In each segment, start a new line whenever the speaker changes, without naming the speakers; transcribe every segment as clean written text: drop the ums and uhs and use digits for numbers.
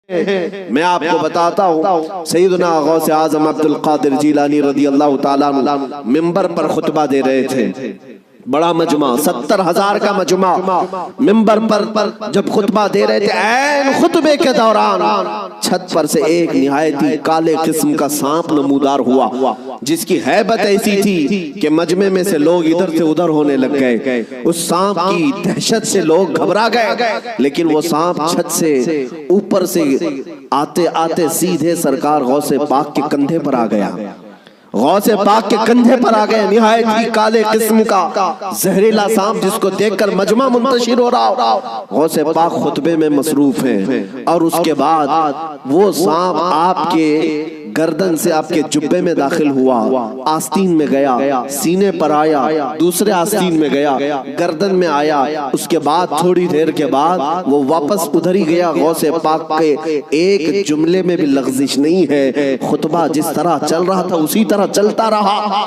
میں آپ کو بتاتا ہوں، سیدنا غوث اعظم عبد القادر جیلانی رضی اللہ تعالیٰ عنہ منبر پر خطبہ دے رہے تھے، بڑا مجمع 70,000 کا مجمع، منبر پر جب خطبہ دے رہے تھے، عین خطبے کے دوران چھت پر سے ایک نہایت ہی کالے قسم کا سانپ نمودار ہوا، جس کی ہیبت ایسی تھی کہ مجمع میں سے لوگ ادھر سے ادھر ہونے لگ گئے۔ اس سانپ کی دہشت سے لوگ گھبرا گئے، لیکن وہ سانپ چھت سے اوپر سے آتے آتے سیدھے سرکار غوث پاک کے کندھے پر آ گیا، غوث پاک کے کندھے پر آ گئے، نہایت ہی کالے قسم کا زہریلا سانپ جس کو دیکھ کر مجمع منتشر ہو رہا۔ غوث پاک خطبے میں مصروف ہیں، اور اس کے بعد وہ سانپ آپ کے گردن سے آپ کے جبے میں داخل ہوا، آستین میں گیا، سینے پر آیا، دوسرے آستین میں گیا، گردن میں آیا، اس کے بعد تھوڑی دیر کے بعد وہ واپس ادھر ہی گیا۔ غوث پاک کے ایک جملے میں بھی لغزش نہیں ہے، خطبہ جس طرح چل رہا تھا اسی طرح چلتا رہا۔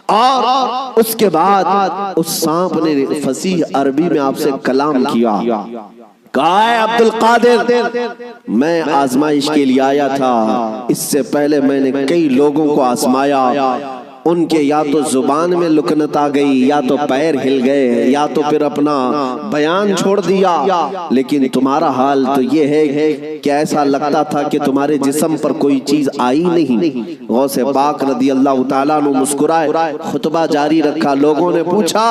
اور اس کے بعد اس سانپ نے فصیح عربی میں آپ سے کلام کیا، کہا ہے عبد القادر میں آزمائش کے لیے آیا تھا، اس سے پہلے میں نے کئی لوگوں کو آزمایا، ان کے یا تو زبان میں لکنت آ گئی، یا تو پیر ہل گئے، یا تو پھر اپنا بیان چھوڑ دیا، لیکن تمہارا حال تو یہ ہے کہ ایسا لگتا تھا کہ تمہارے جسم پر کوئی چیز آئی نہیں۔ غوث پاک رضی اللہ تعالیٰ عنہ مسکرائے، خطبہ جاری رکھا۔ لوگوں نے پوچھا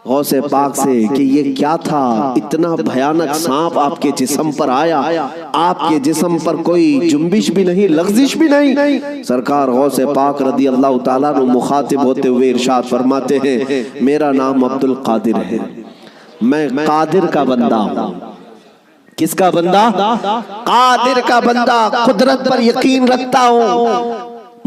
غوث پاک سے کہ یہ کیا تھا، اتنا بھیانک سانپ آپ کے جسم پر آیا، آپ کے جسم پر کوئی جنبش بھی نہیں، لغزش بھی نہیں۔ سرکار غوث پاک رضی اللہ تعالیٰ عنہ مخاطب ہوتے ہوئے ارشاد فرماتے ہیں، میرا نام عبد القادر ہے، میں قادر کا بندہ ہوں۔ کس کا بندہ؟ قادر کا بندہ، قدرت پر یقین رکھتا ہوں۔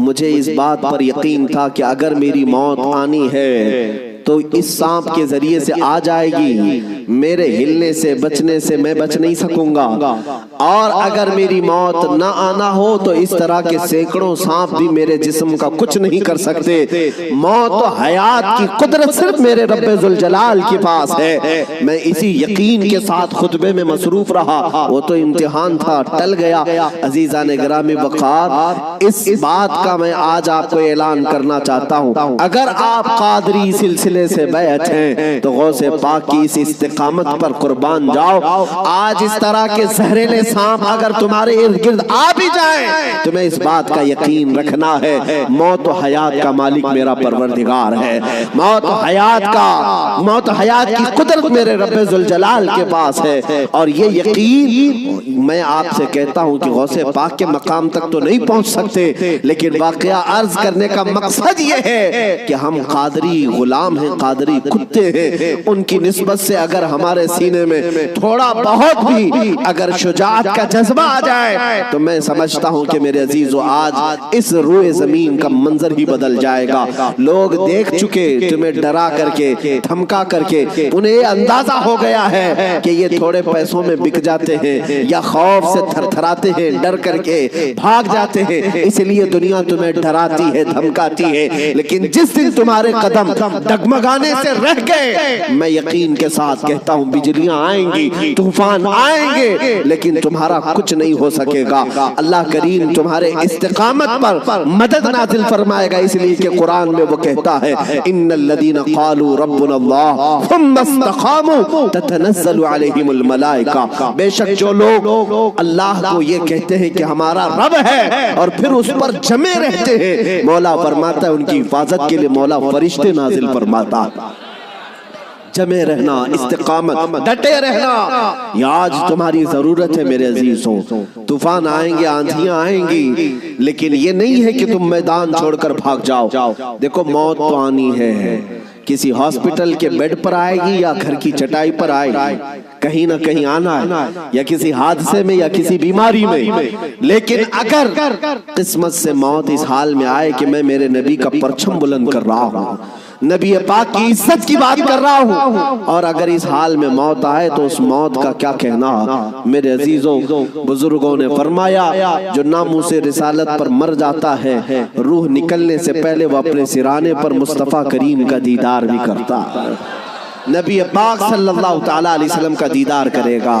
مجھے اس بات پر یقین تھا کہ اگر میری موت آنی ہے تو اس سانپ کے ذریعے سے آ جائے گی، میرے ہلنے سے بچنے سے میں بچ نہیں سکوں گا، اور اگر میری موت نہ آنا ہو تو اس طرح کے سینکڑوں سانپ بھی میرے جسم کا کچھ نہیں کر سکتے۔ موت و حیات کی قدرت صرف میرے رب ذوالجلال کے پاس ہے۔ میں اسی یقین کے ساتھ خطبے میں مصروف رہا، وہ تو امتحان تھا، ٹل گیا۔ عزیزان گرامی وقار، اس بات کا میں آج آپ کو اعلان کرنا چاہتا ہوں، اگر آپ قادری سلسلے سے بیعت ہیں تو غوث پاک کی اس استقامت پر قربان جاؤ۔ آج اس طرح کے زہریلے سانپ اگر تمہارے ارد گرد آ بھی جائیں، تمہیں اس بات کا یقین رکھنا ہے، موت و حیات کا مالک میرا پروردگار ہے، موت و حیات کی قدرت میرے رب ذوالجلال کے پاس ہے۔ اور یہ یقین میں آپ سے کہتا ہوں کہ غوث پاک کے مقام تک تو نہیں پہنچ سکتے، لیکن واقعہ عرض کرنے کا مقصد یہ ہے کہ ہم قادری غلام ہیں، قادری کتے ہیں، ان کی نسبت سے اگر ہمارے سینے میں تھوڑا بہت بھی اگر شجاعت کا جذبہ آ جائے تو میں سمجھتا ہوں کہ میرے عزیزو آج اس روئے زمین کا منظر ہی بدل جائے گا۔ لوگ دیکھ چکے تمہیں ڈرا کر کے، دھمکا کر کے، انہیں یہ اندازہ ہو گیا ہے کہ یہ تھوڑے پیسوں میں بک جاتے ہیں یا خوف سے تھر تھراتے ہیں، ڈر کر کے بھاگ جاتے ہیں، اس لیے دنیا تمہیں ڈراتی ہے، دھمکاتی ہے۔ لیکن جس دن تمہارے قدم ڈگمگانے سے رہ گئے، میں یقین کے ساتھ کہتا ہوں بجلیاں آئیں گی، طوفان آئیں گے، لیکن تمہارا کچھ نہیں ہو سکے گا۔ اللہ کریم تمہارے استقامت پر مدد نازل فرمائے گا، اس لیے کہ قرآن میں وہ کہتا ہے ان الذین قالوا ربنا اللہ ثم استقاموا تتنزل علیہم الملائکہ، بے شک جو لوگ اللہ کو یہ کہتے ہیں کہ ہمارا رب ہے اور پھر اس پر جمے رہتے ہیں، مولا فرماتا ہے ان کی حفاظت کے لیے مولا فرشتے نازل فرماتا۔ جمے رہنا، استقامت، ڈٹے رہنا، یہ آج تمہاری ضرورت ہے میرے عزیزوں۔ طوفان آئیں گے، آندھیاں آئیں گی، لیکن یہ نہیں ہے کہ تم میدان چھوڑ کر بھاگ جاؤ۔ دیکھو موت تو آنی ہے، کسی ہاسپٹل کے بیڈ پر آئے گی یا گھر کی چٹائی پر آئے گی، کہیں نہ کہیں آنا ہے، یا کسی حادثے میں یا کسی بیماری میں۔ لیکن اگر قسمت سے موت اس حال میں آئے کہ میں میرے نبی کا پرچم بلند کر رہا ہوں، نبی پاک کی عزت کی بات کر رہا ہوں، اور اگر اس حال میں موت آئے تو اس موت کا کیا کہنا۔ میرے عزیزوں، بزرگوں نے فرمایا جو ناموس رسالت پر مر جاتا ہے، روح نکلنے سے پہلے وہ اپنے سرانے پر مصطفیٰ کریم کا دیدار بھی کرتا ہے، نبی پاک صلی اللہ تعالیٰ علیہ وسلم کا دیدار کرے گا۔